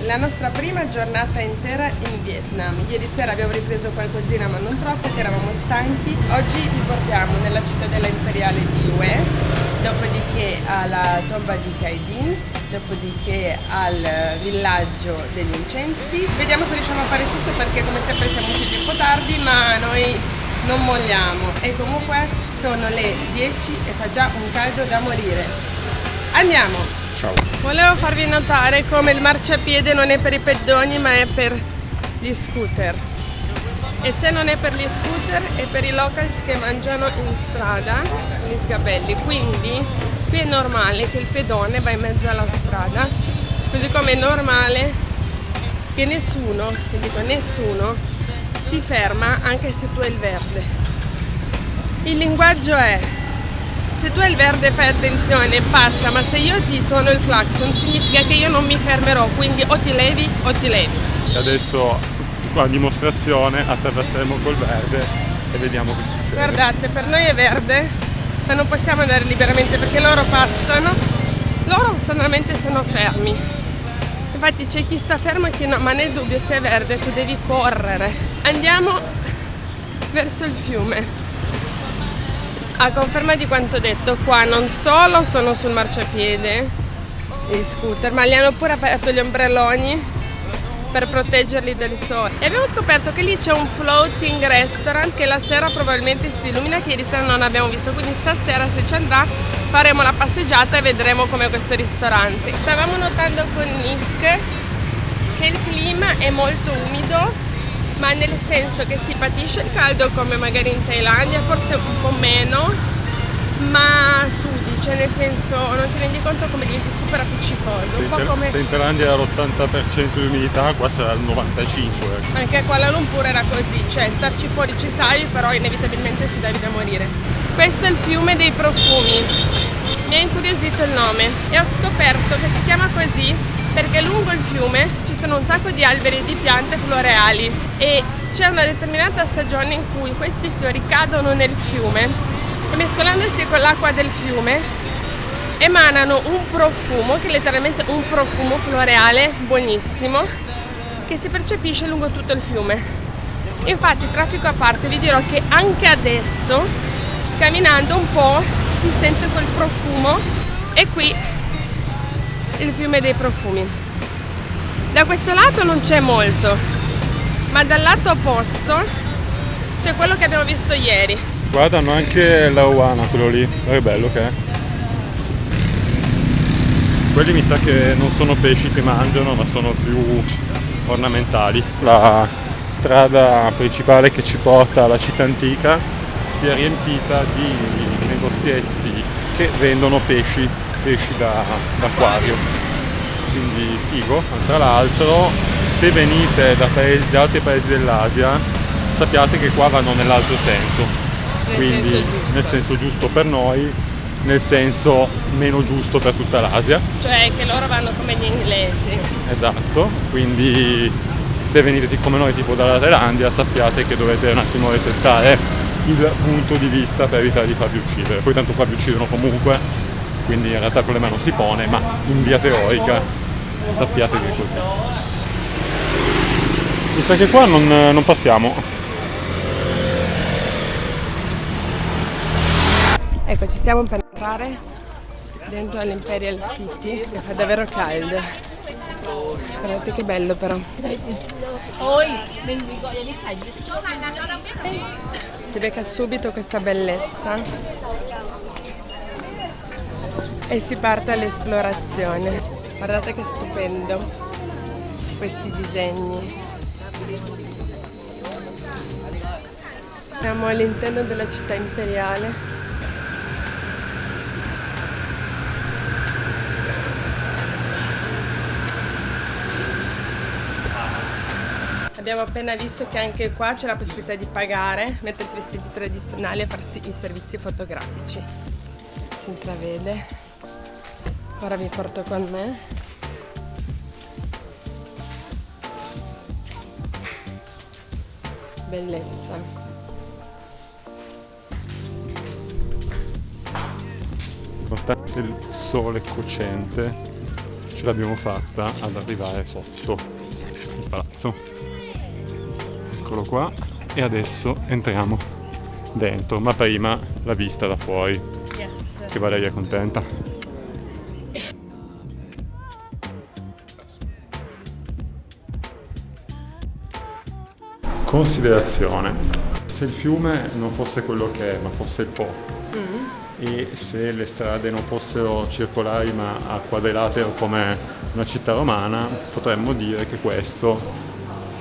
la nostra prima giornata intera in Vietnam. Ieri sera abbiamo ripreso qualcosina ma non troppo, che eravamo stanchi. Oggi vi portiamo nella cittadella imperiale di Hue, dopodiché alla tomba di Khai Dinh, dopodiché al villaggio degli incensi. Vediamo se riusciamo a fare tutto, perché come sempre siamo usciti un po' tardi, ma noi non molliamo. E comunque sono le 10 e fa già un caldo da morire. Andiamo! Ciao. Volevo farvi notare come il marciapiede non è per i pedoni ma è per gli scooter. E se non è per gli scooter è per i locals che mangiano in strada, gli sgabelli. Quindi qui è normale che il pedone va in mezzo alla strada, così come è normale che nessuno, che dico nessuno, si ferma anche se tu hai il verde. Il linguaggio è: se tu hai il verde fai attenzione, passa, ma se io ti suono il clacson significa che io non mi fermerò, quindi o ti levi o ti levi. E adesso qua dimostrazione, attraverseremo col verde e vediamo che succede. Guardate, per noi è verde, ma non possiamo andare liberamente perché loro passano, loro solamente sono fermi. Infatti c'è chi sta fermo e chi no, ma nel dubbio se è verde tu devi correre. Andiamo verso il fiume. A conferma di quanto detto, qua non solo sono sul marciapiede gli scooter, ma gli hanno pure aperto gli ombrelloni per proteggerli del sole. E abbiamo scoperto che lì c'è un floating restaurant che la sera probabilmente si illumina, che ieri sera non abbiamo visto, quindi stasera se ci andrà faremo la passeggiata e vedremo com'è questo ristorante. Stavamo notando con Nick che il clima è molto umido, ma nel senso che si patisce il caldo come magari in Thailandia, forse un po' meno, ma sudi, cioè nel senso non ti rendi conto come diventi super appiccicoso. Un po' come... Se in Thailandia era l'80% di umidità, qua sarà il 95%. Anche a Kuala Lumpur era così, cioè starci fuori ci stavi, però inevitabilmente sudavi da morire. Questo è il fiume dei profumi. Mi ha incuriosito il nome e ho scoperto che si chiama così perché lungo il fiume ci sono un sacco di alberi e di piante floreali e c'è una determinata stagione in cui questi fiori cadono nel fiume e mescolandosi con l'acqua del fiume emanano un profumo che è letteralmente un profumo floreale buonissimo che si percepisce lungo tutto il fiume. Infatti, traffico a parte, vi dirò che anche adesso camminando un po' si sente quel profumo e qui il fiume dei profumi. Da questo lato non c'è molto, ma dal lato opposto c'è quello che abbiamo visto ieri. Guardano anche l'arowana, quello lì, è bello che è. Quelli mi sa che non sono pesci che mangiano, ma sono più ornamentali. La strada principale che ci porta alla città antica si è riempita di negozietti che vendono pesci d'acquario, quindi figo. Tra l'altro, se venite da altri paesi dell'Asia sappiate che qua vanno nell'altro senso, quindi nel senso giusto per noi, nel senso meno giusto per tutta l'Asia, cioè che loro vanno come gli inglesi. Esatto, quindi se venite come noi tipo dalla Thailandia sappiate che dovete un attimo resettare il punto di vista per evitare di farvi uccidere. Poi tanto qua vi uccidono comunque, quindi in realtà il problema non si pone, ma in via teorica sappiate che è così. Mi sa che qua non passiamo. Ecco, ci stiamo per entrare dentro all'Imperial City, che fa davvero caldo. Guardate che bello però. Si becca subito questa bellezza e si parte all'esplorazione. Guardate che stupendo questi disegni. Siamo all'interno della città imperiale. Abbiamo appena visto che anche qua c'è la possibilità di pagare, mettersi vestiti tradizionali e farsi i servizi fotografici. Si intravede. Ora vi porto con me. Bellezza. Nonostante il sole cocente ce l'abbiamo fatta ad arrivare sotto il palazzo. Eccolo qua, e adesso entriamo dentro, ma prima la vista da fuori, che Valeria è contenta. Considerazione: se il fiume non fosse quello che è, ma fosse il Po, e se le strade non fossero circolari ma a quadrilatero come una città romana, potremmo dire che questo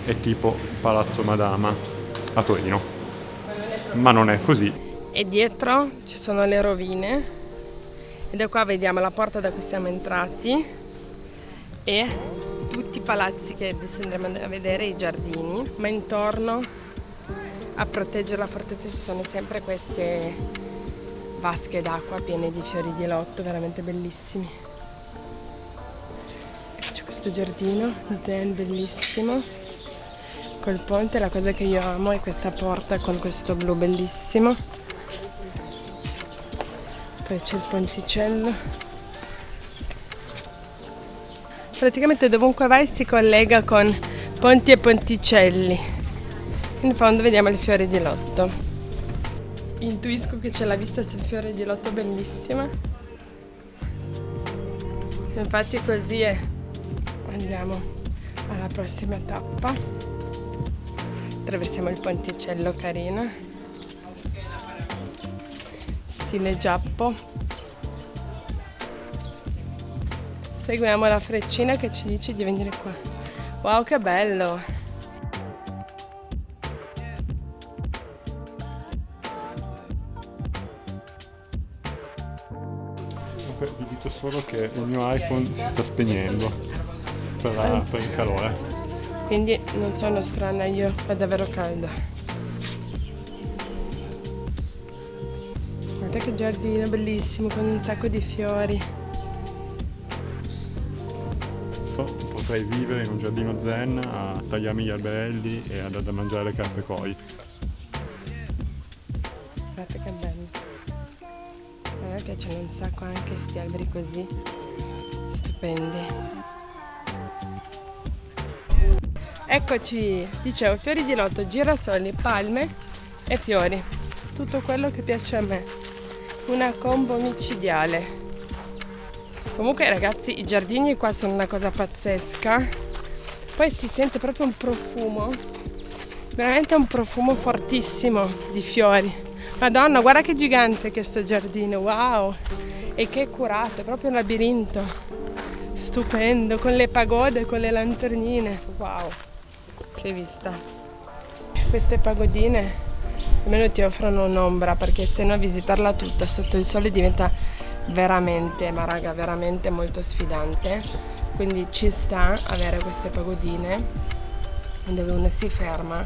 è tipo Palazzo Madama a Torino, ma non è così. E dietro ci sono le rovine, e da qua vediamo la porta da cui siamo entrati e tutti i palazzi che adesso andremo a vedere, i giardini, ma intorno a proteggere la fortezza ci sono sempre queste vasche d'acqua piene di fiori di lotto, veramente bellissimi. C'è questo giardino zen bellissimo col ponte. La cosa che io amo è questa porta con questo blu bellissimo, poi c'è il ponticello. Praticamente dovunque vai si collega con ponti e ponticelli. In fondo vediamo i fiori di lotto. Intuisco che c'è la vista sul fiore di lotto bellissima. Infatti così è. Andiamo alla prossima tappa. Attraversiamo il ponticello carino, stile giappo. Seguiamo la freccina che ci dice di venire qua. Wow, che bello! Vi dico solo che il mio iPhone si sta spegnendo per il calore. Quindi non sono strana io, fa davvero caldo. Guarda che giardino bellissimo con un sacco di fiori. Potrei vivere in un giardino zen a tagliarmi gli alberelli e ad mangiare le carpe koi. Guarda che bello. A me piacciono un sacco anche questi alberi così stupendi. Eccoci, dicevo, fiori di lotto, girasoli, palme e fiori. Tutto quello che piace a me. Una combo micidiale. Comunque ragazzi, i giardini qua sono una cosa pazzesca. Poi si sente proprio un profumo, veramente un profumo fortissimo di fiori. Madonna, guarda che gigante che sto giardino, wow! E che curato, è proprio un labirinto. Stupendo, con le pagode, con le lanternine, wow! Che vista! Queste pagodine almeno ti offrono un'ombra, perché se no visitarla tutta sotto il sole diventa veramente, ma raga, veramente molto sfidante. Quindi ci sta avere queste pagodine dove uno si ferma,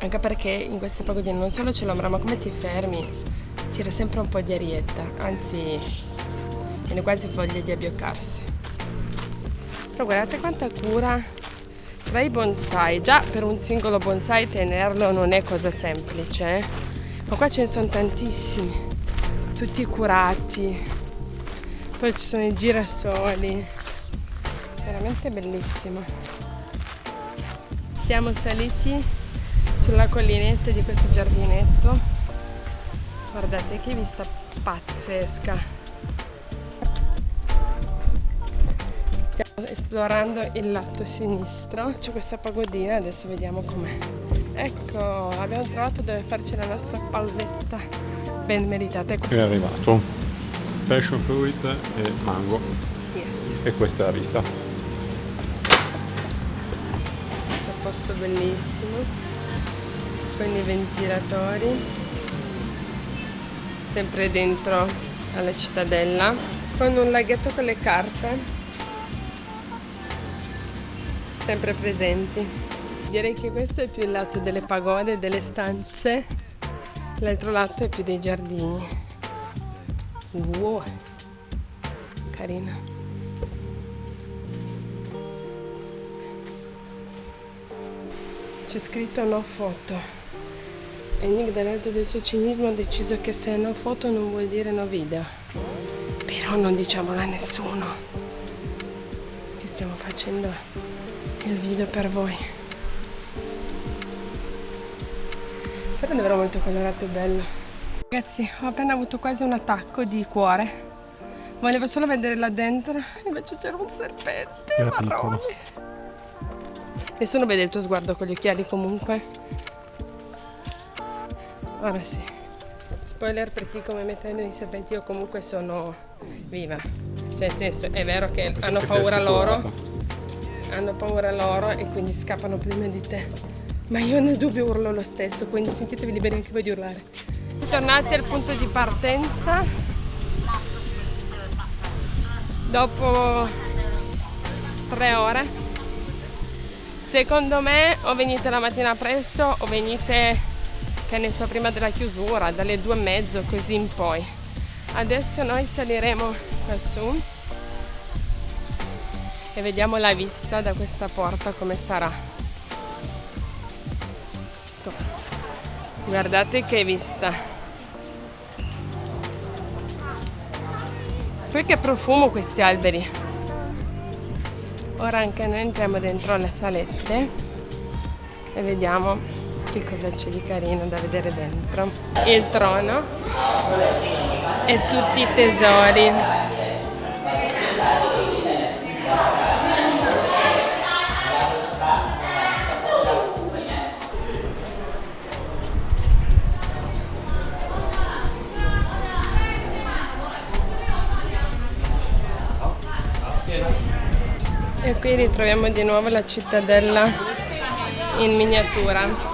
anche perché in queste pagodine non solo c'è l'ombra, ma come ti fermi tira sempre un po' di arietta, anzi viene quasi voglia di abbioccarsi. Però guardate quanta cura tra i bonsai. Già per un singolo bonsai tenerlo non è cosa semplice, ma qua ce ne sono tantissimi, tutti curati. Poi ci sono i girasoli, veramente bellissimo. Siamo saliti sulla collinetta di questo giardinetto, guardate che vista pazzesca. Stiamo esplorando il lato sinistro, c'è questa pagodina, adesso vediamo com'è. Ecco, abbiamo trovato dove farci la nostra pausetta ben meritata. È arrivato passion fruit e mango, Yes. e questa è la vista. Questo posto bellissimo con i ventilatori, sempre dentro alla cittadella, con un laghetto con le carte sempre presenti. Direi che questo è più il lato delle pagode, delle stanze, l'altro lato è più dei giardini. Wow, carina. C'è scritto no foto e Nick, dall'alto del suo cinismo, ha deciso che se no foto non vuol dire no video. Però non diciamolo a nessuno. stiamo facendo il video per voi. Però davvero molto colorato e bello. Ragazzi, ho appena avuto quasi un attacco di cuore. Volevo solo vedere là dentro, invece c'era un serpente marrone. Nessuno vede il tuo sguardo con gli occhiali comunque. Ora sì. Spoiler per chi come me teme i serpenti, io comunque sono viva. Cioè nel senso, è vero che hanno paura loro. Hanno paura loro e quindi scappano prima di te. Ma io nel dubbio urlo lo stesso, quindi sentitevi liberi anche voi di urlare. Tornati al punto di partenza. Dopo 3 ore. Secondo me o venite la mattina presto o venite, che ne so, prima della chiusura, dalle 2:30 così in poi. Adesso noi saliremo quassù e vediamo la vista da questa porta come sarà. Guardate che vista. Poi che profumo questi alberi. Ora anche noi entriamo dentro le salette e vediamo che cosa c'è di carino da vedere dentro. Il trono e tutti i tesori. E qui ritroviamo di nuovo la cittadella in miniatura.